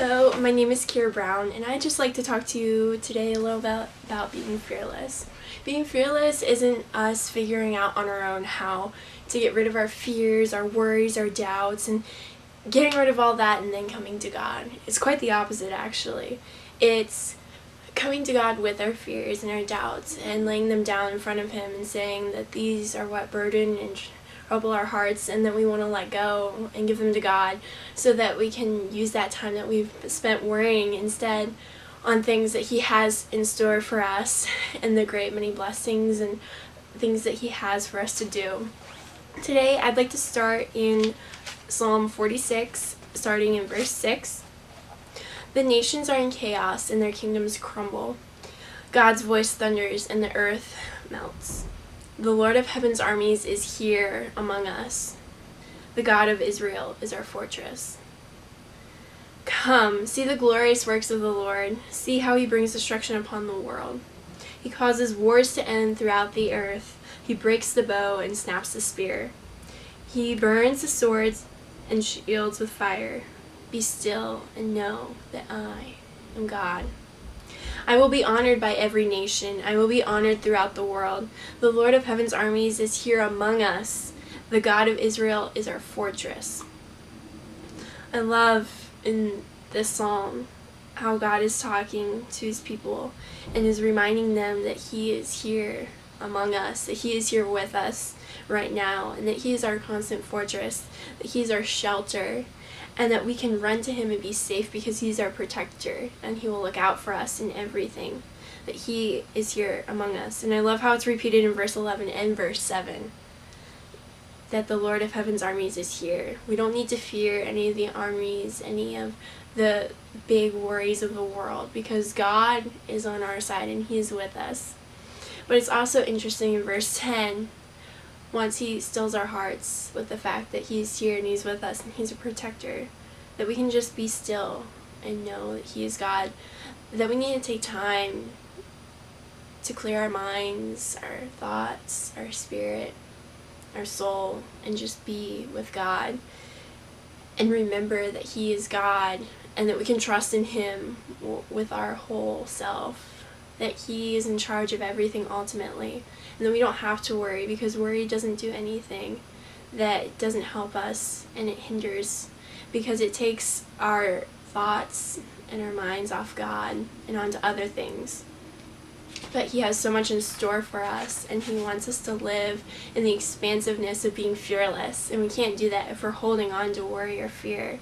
Hello, my name is Kira Brown, and I'd just like to talk to you today a little bit about being fearless. Being fearless isn't us figuring out on our own how to get rid of our fears, our worries, our doubts, and getting rid of all that and then coming to God. It's quite the opposite, actually. It's coming to God with our fears and our doubts and laying them down in front of Him and saying that these are what burden and trouble our hearts and that we want to let go and give them to God so that we can use that time that we've spent worrying instead on things that He has in store for us and the great many blessings and things that He has for us to do. Today I'd like to start in Psalm 46, starting in verse 6. The nations are in chaos and their kingdoms crumble. God's voice thunders and the earth melts. The Lord of heaven's armies is here among us. The God of Israel is our fortress. Come, see the glorious works of the Lord. See how He brings destruction upon the world. He causes wars to end throughout the earth. He breaks the bow and snaps the spear. He burns the swords and shields with fire. Be still and know that I am God. I will be honored by every nation. I will be honored throughout the world. The Lord of heaven's armies is here among us. The God of Israel is our fortress. I love in this psalm how God is talking to His people and is reminding them that He is here among us, that He is here with us right now, and that He is our constant fortress, that He is our shelter, and that we can run to Him and be safe because He's our protector and He will look out for us in everything, that He is here among us. And I love how it's repeated in verse 11 and verse 7, that the Lord of heaven's armies is here. We don't need to fear any of the armies, any of the big worries of the world, because God is on our side and He is with us. But it's also interesting in verse 10, once He stills our hearts with the fact that He's here and He's with us and He's a protector, that we can just be still and know that He is God, that we need to take time to clear our minds, our thoughts, our spirit, our soul, and just be with God and remember that He is God and that we can trust in Him with our whole self, that He is in charge of everything ultimately, and that we don't have to worry, because worry doesn't do anything, that it doesn't help us and it hinders, because it takes our thoughts and our minds off God and onto other things. But He has so much in store for us, and He wants us to live in the expansiveness of being fearless, and we can't do that if we're holding on to worry or fear.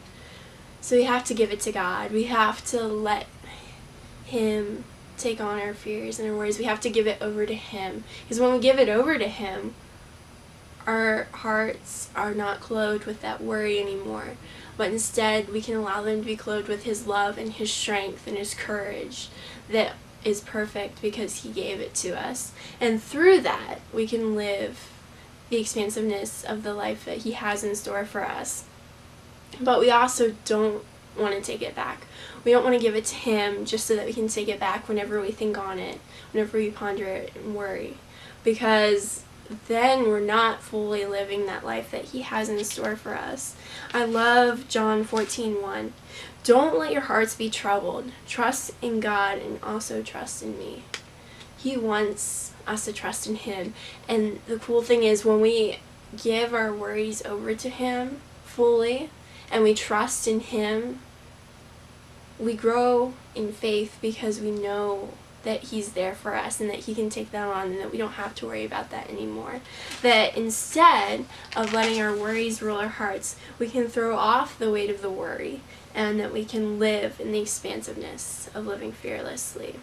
So we have to give it to God. We have to let Him take on our fears and our worries. We have to give it over to Him, because when we give it over to Him, our hearts are not clothed with that worry anymore, but instead we can allow them to be clothed with His love and His strength and His courage that is perfect because He gave it to us. And through that we can live the expansiveness of the life that He has in store for us. But we also don't want to take it back. We don't want to give it to Him just so that we can take it back whenever we think on it, whenever we ponder it and worry, because then we're not fully living that life that He has in store for us. I love John 14:1. Don't let your hearts be troubled. Trust in God and also trust in me. He wants us to trust in Him. And the cool thing is, when we give our worries over to Him fully and we trust in Him, we grow in faith because we know that He's there for us and that He can take that on and that we don't have to worry about that anymore. That instead of letting our worries rule our hearts, we can throw off the weight of the worry and that we can live in the expansiveness of living fearlessly,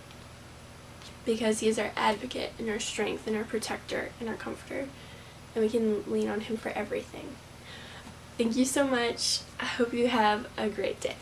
because He is our advocate and our strength and our protector and our comforter, and we can lean on Him for everything. Thank you so much. I hope you have a great day.